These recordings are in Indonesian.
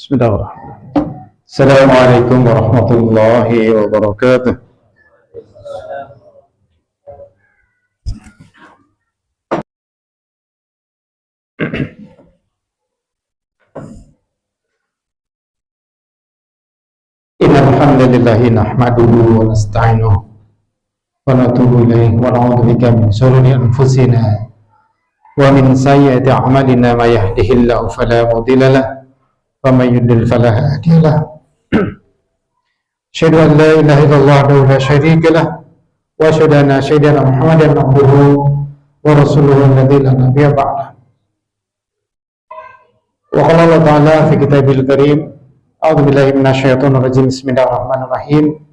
Bismillahirrahmanirrahim. Assalamualaikum warahmatullahi wabarakatuh. Innal hamdalillahi nahmaduhu wa nasta'inuhu wa natubu ilayhi wa na'udzu bika min shururi anfusina wa min sayyiati a'malina may yahdihillahu fala mudilla lahu wa may yudlil fala hadiya lahu. Asyhadu an la ilaha illallah wahdahu la syarika lahu wa asyhadu anna sayyidina Muhammadan abduhu wa rasuluhu alladzi la nabiyya ba'dahu. Wa qala Allah ta'ala fi kitabil karim, a'udzu billahi minasyaitonir rajim, bismillahirrahmanirrahim.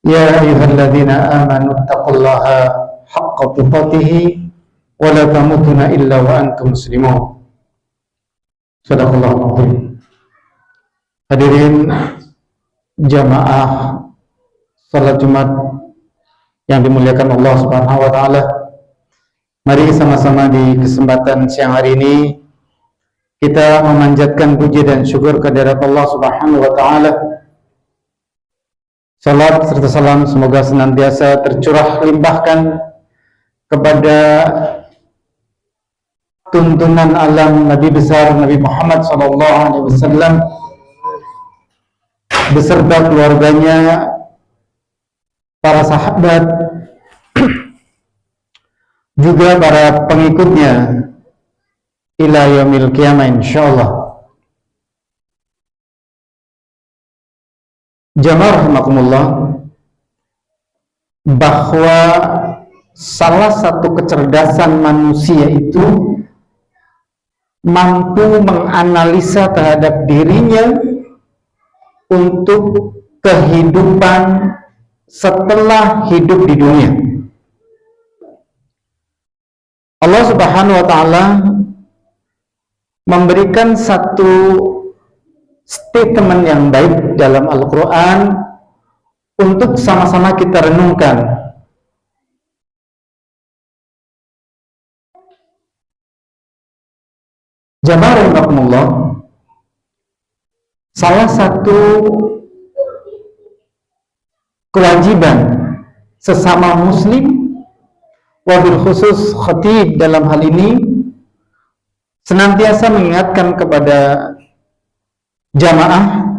Ya ayyuhalladzina amanu taqullaha haqqa tuqatih wa la tamutunna illa wa antum muslimun. Shadaqallahul azim. Hadirin jamaah salat Jumat yang dimuliakan Allah Subhanahu wa taala. Mari sama-sama di kesempatan siang hari ini kita memanjatkan puji dan syukur kehadirat Allah Subhanahu wa taala. Salat serta salam semoga senantiasa tercurah limpahkan kepada tuntunan alam Nabi besar Nabi Muhammad SAW beserta keluarganya, para sahabat, juga para pengikutnya ila yaumil qiyamah insyaallah. Jamaah rahimakumullah, bahwa salah satu kecerdasan manusia itu mampu menganalisa terhadap dirinya untuk kehidupan setelah hidup di dunia. Allah Subhanahu wa taala memberikan satu statement yang baik dalam Al-Quran untuk sama-sama kita renungkan. Jamaah rahimakumullah, salah satu kewajiban sesama muslim, wabil khusus khatib dalam hal ini, senantiasa mengingatkan kepada jamaah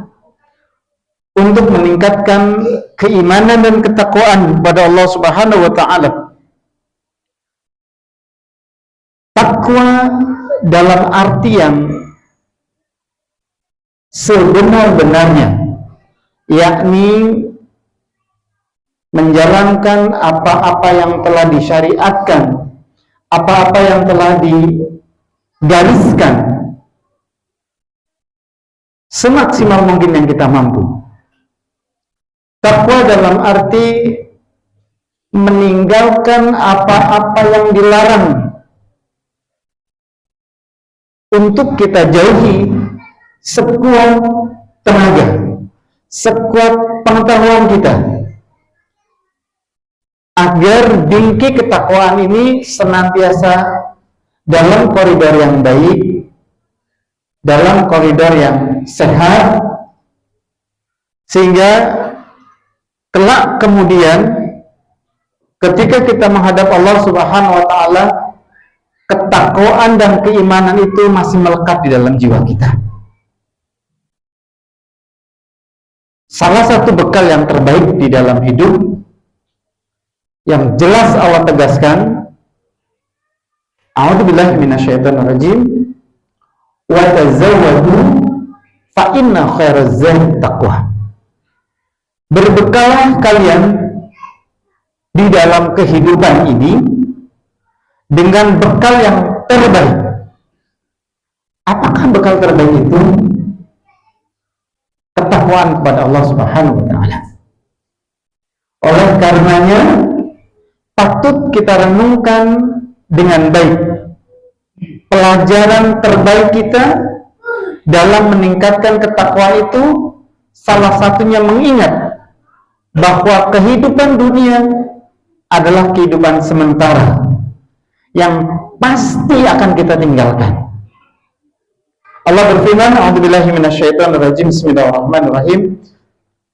untuk meningkatkan keimanan dan ketakwaan kepada Allah Subhanahu wa taala. Takwa dalam artian sebenar-benarnya, yakni menjalankan apa-apa yang telah disyariatkan, apa-apa yang telah digariskan semaksimal mungkin yang kita mampu. Takwa dalam arti meninggalkan apa-apa yang dilarang untuk kita jauhi sekuat tenaga, sekuat pengetahuan kita, agar bingkai ketakwaan ini senantiasa dalam koridor yang baik, dalam koridor yang sehat, sehingga kelak kemudian ketika kita menghadap Allah Subhanahu wa taala, ketakwaan dan keimanan itu masih melekat di dalam jiwa kita. Salah satu bekal yang terbaik di dalam hidup yang jelas Allah tegaskan, a'udzubillahi minasyaitonir rajim, wa tazawwadu fa inna khairaz zadi taqwa. Berbekalah kalian di dalam kehidupan ini dengan bekal yang terbaik. Apakah bekal terbaik itu? Ketakwaan kepada Allah Subhanahu wa taala. Oleh karenanya patut kita renungkan dengan baik pelajaran terbaik kita dalam meningkatkan ketakwaan itu. Salah satunya mengingat bahwa kehidupan dunia adalah kehidupan sementara yang pasti akan kita tinggalkan. Allah berfirman, a'udzubillahi minasyaitonirrajim, bismillahirrahmanirrahim.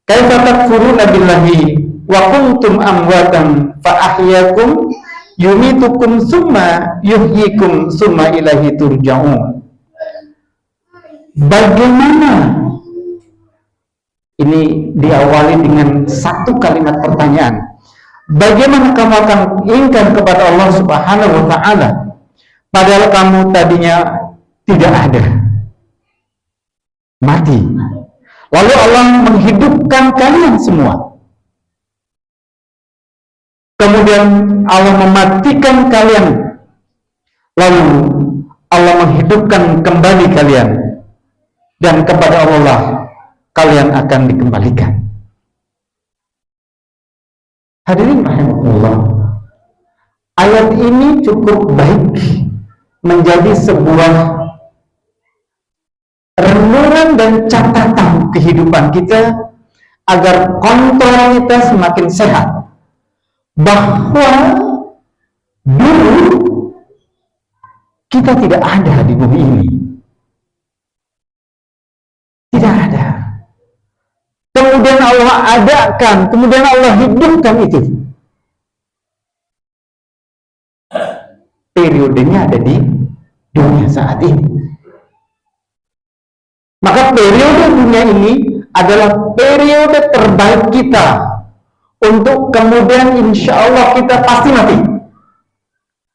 Kaifa takfuruna billahi wa kuntum amwatan fa ahyakum yumitukum summa yuhyikum summa ilaihi turja'un. Bagaimana? Ini diawali dengan satu kalimat pertanyaan. Bagaimana kamu akan ingkar kepada Allah Subhanahu wa ta'ala padahal kamu tadinya tidak ada, mati, lalu Allah menghidupkan kalian semua, kemudian Allah mematikan kalian, lalu Allah menghidupkan kembali kalian, dan kepada Allah kalian akan dikembalikan. Hadirin rahimakumullah, ayat ini cukup baik menjadi sebuah renungan dan catatan kehidupan kita agar kontrol kita semakin sehat, bahwa dulu kita tidak ada di bumi ini, tidak ada. Kemudian Allah adakan, kemudian Allah hidupkan itu. Periodenya ada di dunia saat ini. Maka periode dunia ini adalah periode terbaik kita untuk kemudian insya Allah kita pasti mati.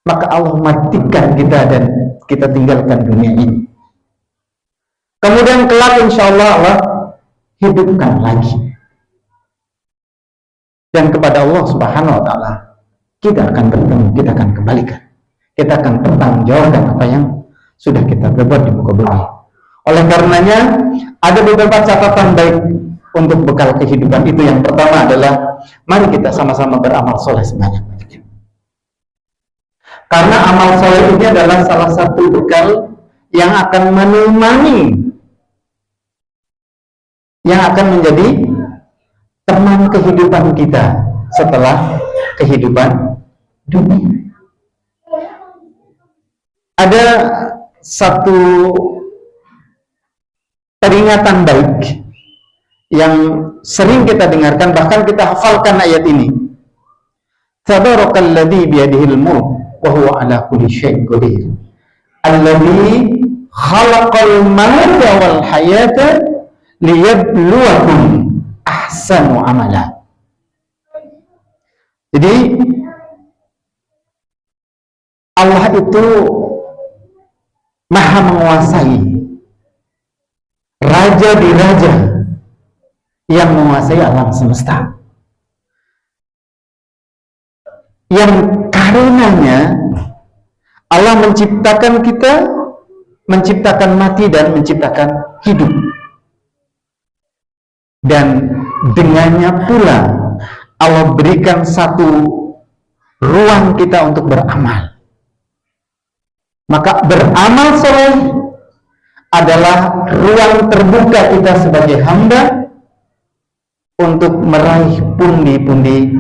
Maka Allah matikan kita dan kita tinggalkan dunia ini. Kemudian kelak insya Allah Allah hidupkan lagi, dan kepada Allah Subhanahu wa ta'ala kita akan bertemu, kita akan kembalikan, kita akan pertanggungjawabkan apa yang sudah kita berbuat di muka bumi. Oleh karenanya ada beberapa catatan baik untuk bekal kehidupan itu. Yang pertama adalah mari kita sama-sama beramal soleh sebanyak-banyaknya, karena amal soleh ini adalah salah satu bekal yang akan menemani, yang akan menjadi teman kehidupan kita setelah kehidupan dunia. Ada satu peringatan baik yang sering kita dengarkan, bahkan kita hafalkan ayat ini. Tabarakalladzi biyadihil mulk wa huwa ala kulli syai'in qadir. Alladzi khalaqal mauta wal hayata liyabluwakum ahsanu amala. Jadi Allah itu maha menguasai, raja di raja yang menguasai alam semesta, yang karenanya Allah menciptakan kita, menciptakan mati dan menciptakan hidup. Dan dengannya pula Allah berikan satu ruang kita untuk beramal. Maka beramal soleh adalah ruang terbuka kita sebagai hamba untuk meraih pundi-pundi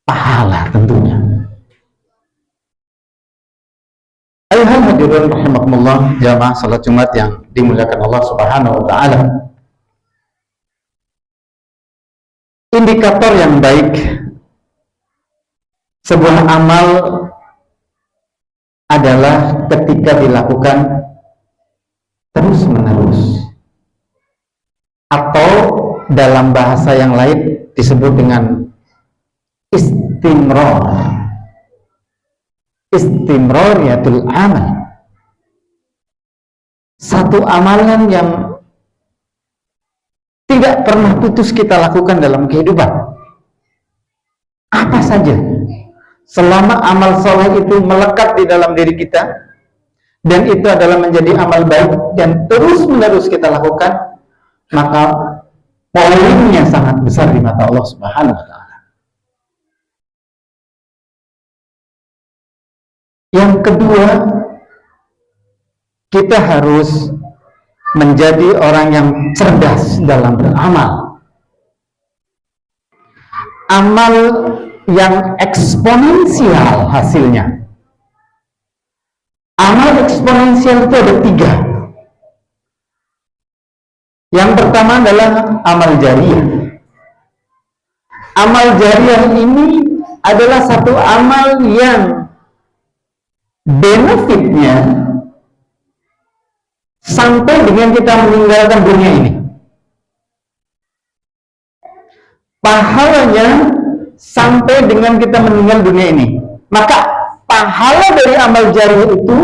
pahala tentunya. Ayuhal hadirin rahimakumullah, jamaah salat Jumat yang dimuliakan Allah Subhanahu wa ta'ala. Indikator yang baik sebuah amal adalah ketika dilakukan terus-menerus, atau dalam bahasa yang lain disebut dengan istimrar. Istimrariyatul amal, satu amalan yang tidak pernah putus kita lakukan dalam kehidupan. Apa saja, selama amal soleh itu melekat di dalam diri kita, dan itu adalah menjadi amal baik dan terus menerus kita lakukan, maka poinnya sangat besar di mata Allah Subhanahu wa ta'ala. Yang kedua, kita harus menjadi orang yang cerdas dalam beramal. Amal yang eksponensial hasilnya. Amal eksponensial itu ada 3. Yang pertama adalah amal jariah. Amal jariah ini adalah satu amal yang benefitnya sampai dengan kita meninggalkan dunia ini. Pahalanya sampai dengan kita meninggal dunia ini. Maka pahala dari amal jariah itu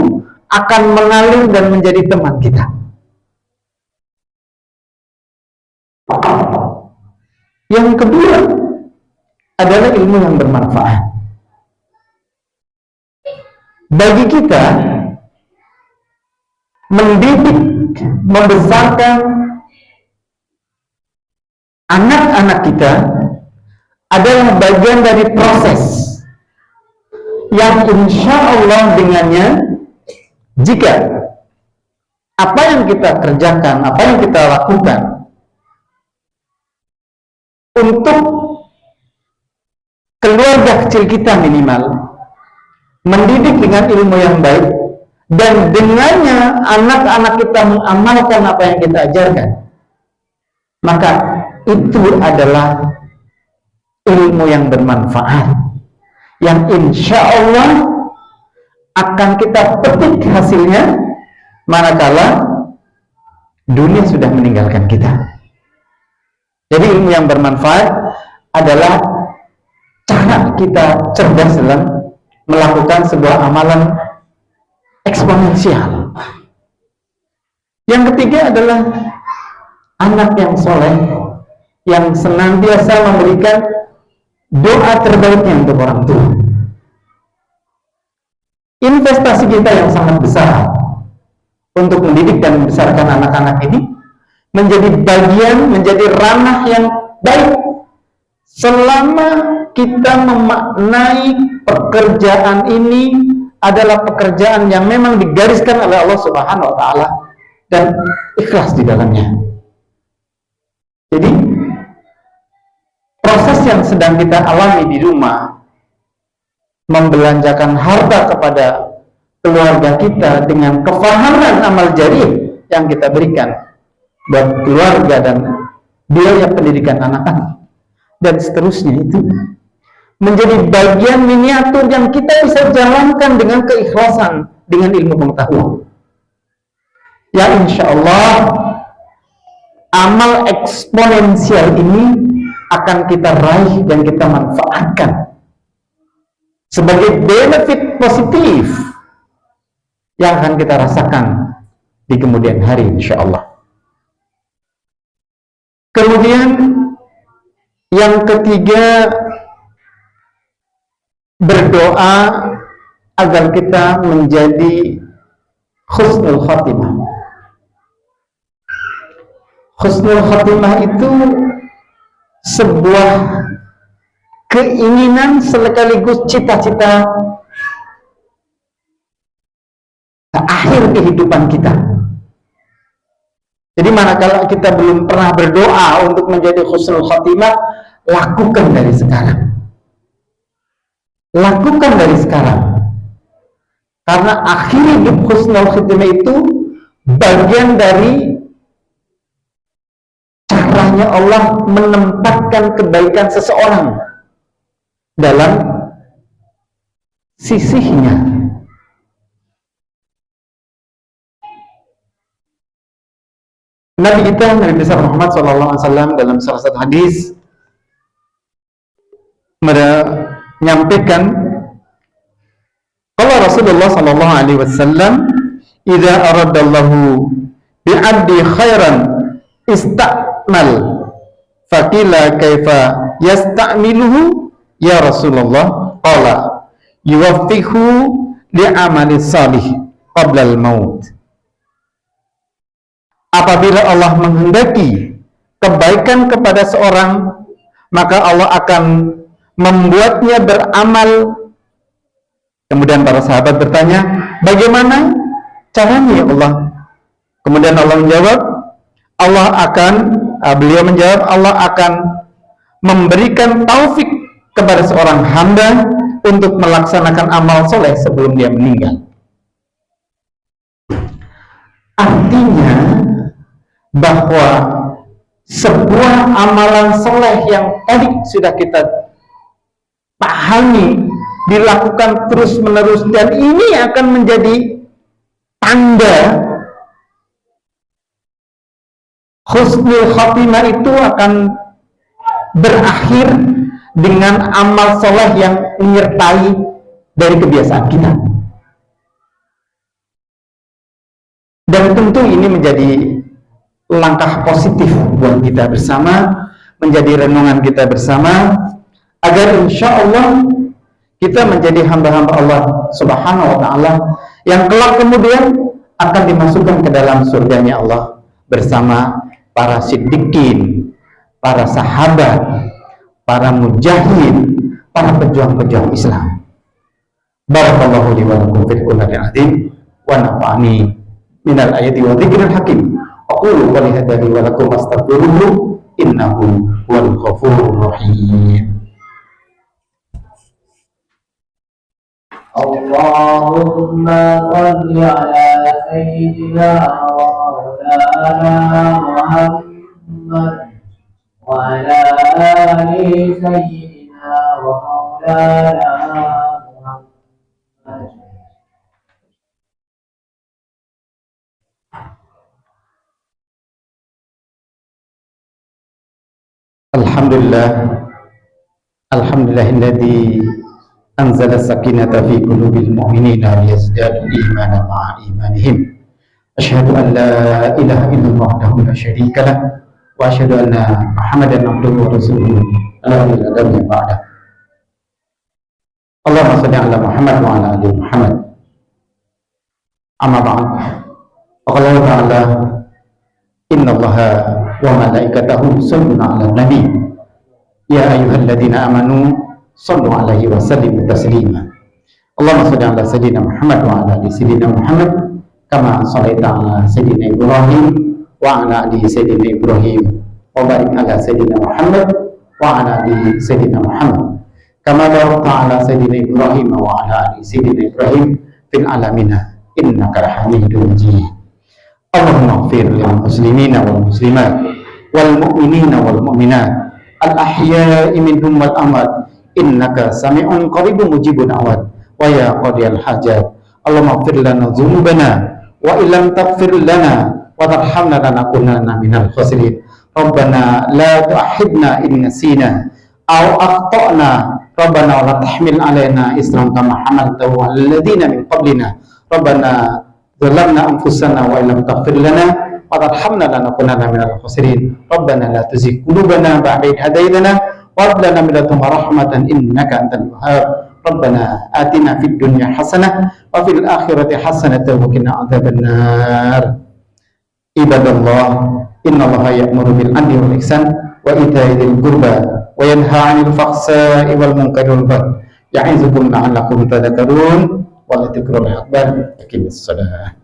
akan mengalir dan menjadi teman kita. Yang kedua adalah ilmu yang bermanfaat. Bagi kita mendidik, membesarkan anak-anak kita adalah bagian dari proses yang insya Allah dengannya, jika apa yang kita kerjakan, apa yang kita lakukan untuk keluarga kecil kita minimal, mendidik dengan ilmu yang baik, dan dengannya anak-anak kita mengamalkan apa yang kita ajarkan, maka itu adalah ilmu yang bermanfaat, yang insya Allah akan kita petik hasilnya manakala dunia sudah meninggalkan kita. Jadi ilmu yang bermanfaat adalah cara kita cerdas dalam melakukan sebuah amalan eksponensial. Yang ketiga adalah anak yang soleh, yang senantiasa memberikan doa terbaiknya untuk orang tua. Investasi kita yang sangat besar untuk mendidik dan membesarkan anak-anak ini menjadi bagian, menjadi ranah yang baik selama kita memaknai pekerjaan ini adalah pekerjaan yang memang digariskan oleh Allah Subhanahu wa Ta'ala dan ikhlas di dalamnya. Jadi proses yang sedang kita alami di rumah, membelanjakan harta kepada keluarga kita dengan kefahaman amal jariah yang kita berikan buat keluarga dan biaya pendidikan anak-anak dan seterusnya, itu menjadi bagian miniatur yang kita bisa jalankan dengan keikhlasan, dengan ilmu pengetahuan. Ya insya Allah amal eksponensial ini akan kita raih dan kita manfaatkan sebagai benefit positif yang akan kita rasakan di kemudian hari insya Allah. Kemudian yang ketiga, berdoa agar kita menjadi husnul khatimah. Husnul khatimah itu sebuah keinginan sekaligus cita-cita akhir kehidupan kita. Jadi manakala kita belum pernah berdoa untuk menjadi husnul khatimah, lakukan dari sekarang. Lakukan dari sekarang. Karena akhir hidup husnul khatimah itu bagian dari caranya Allah menempatkan kebaikan seseorang dalam sisinya. Nabi kita, Nabi besar Muhammad SAW dalam salah satu hadis menyampaikan kalau Rasulullah SAW, "Idza aradallahu bi'abdi khairan istakmal faqila kaifa yasta'miluhu ya Rasulullah?" Qala yuwaffihu li'amali salih qabla al-maut. Apabila Allah menghendaki kebaikan kepada seorang, maka Allah akan membuatnya beramal. Kemudian para sahabat bertanya, bagaimana caranya ya Allah? Kemudian Allah menjawab, beliau menjawab, Allah akan memberikan taufik kepada seorang hamba untuk melaksanakan amal soleh sebelum dia meninggal. Artinya bahwa sebuah amalan soleh yang tadi sudah kita pahami dilakukan terus menerus, dan ini akan menjadi tanda husnul khotimah, itu akan berakhir dengan amal soleh yang menyertai dari kebiasaan kita. Dan tentu ini menjadi langkah positif buat kita bersama, menjadi renungan kita bersama, agar insya Allah kita menjadi hamba-hamba Allah Subhanahu wa Ta'ala yang kelak kemudian akan dimasukkan ke dalam surganya Allah bersama para siddiqin, para sahabat, para mujahid, para pejuang-pejuang Islam. Barakallahu li wa lakum fil Qur'anil azim wa nafa'ani minal ayati wa dzikril hakim. Aqulu qali hadza wa lakum astaghfiruhu innahu huwal ghafurur rahim. Allahumma shalli ala sayyidina wa maulana Muhammad wa ala ali sayyidina wa maulana Muhammad. Alhamdulillah, alhamdulillahilladzi anzala sakinata fi qulubil mu'minina liyazdadu imanan ma'a imanihim. Asyhadu an la ilaha illallah wahdahu la syarika lah wa asyhadu anna Muhammadan abduhu wa rasuluhu la ilaha illa ba'da. Allahumma shalli ala Muhammad wa ala ali Muhammad. Amma ba'd. Qala Allah ta'ala innallaha wa malaikatahu yusholluna 'alan nabi ya ayyuhalladzina amanu shallu 'alaihi wa sallimu taslima. Allahumma shalli ala sayyidina Muhammad wa ala ali sayyidina Muhammad kama shallaita ala sayyidina Ibrahim wa ala ali sayyidina Ibrahim wa barik ala sayyidina Muhammad wa ala ali sayyidina Muhammad kama barakta ala sayyidina Ibrahim wa ala ali sayyidina Ibrahim fil alamina innaka Hamidum Majid. Allahumma ighfir lil muslimina wal muslimat wal mu'minina wal mu'minat al ahya'i minhum wal amwat innaka sami'un qaribun mujibun da'wat wa ya qadiyal hajat. Allahumma ighfir lana dzunubana wa illam taghfir lana wa tarhamna lanakunanna minal khasirin. Rabbana la tu'akhidna in nasina aw akhtana rabbana wa la tahmil alaina isran kama hamaltahu 'alal ladzina min qablina. Rabbana zalamna anfusana wa illam taghfir lana wa tarhamna lanakunanna minal khasirin. Rabbana la tuzigh qulubana ba'da idh hadaytana wa hab lana min ladunka rahmatan innaka antal wahhab. Rabbana atina fid dunya hasanah wa fil akhirati hasanatan wa qina adzabannar. Ibadallah, innallaha ya'muru bil 'adli wal ihsan wa ita'i dzil qurba wa yanha 'anil fahsya'i wal munkari wal baghi ya'izukum la'allakum tadhakkarun. Wa la dzikrul akbar. Aqimis shalah.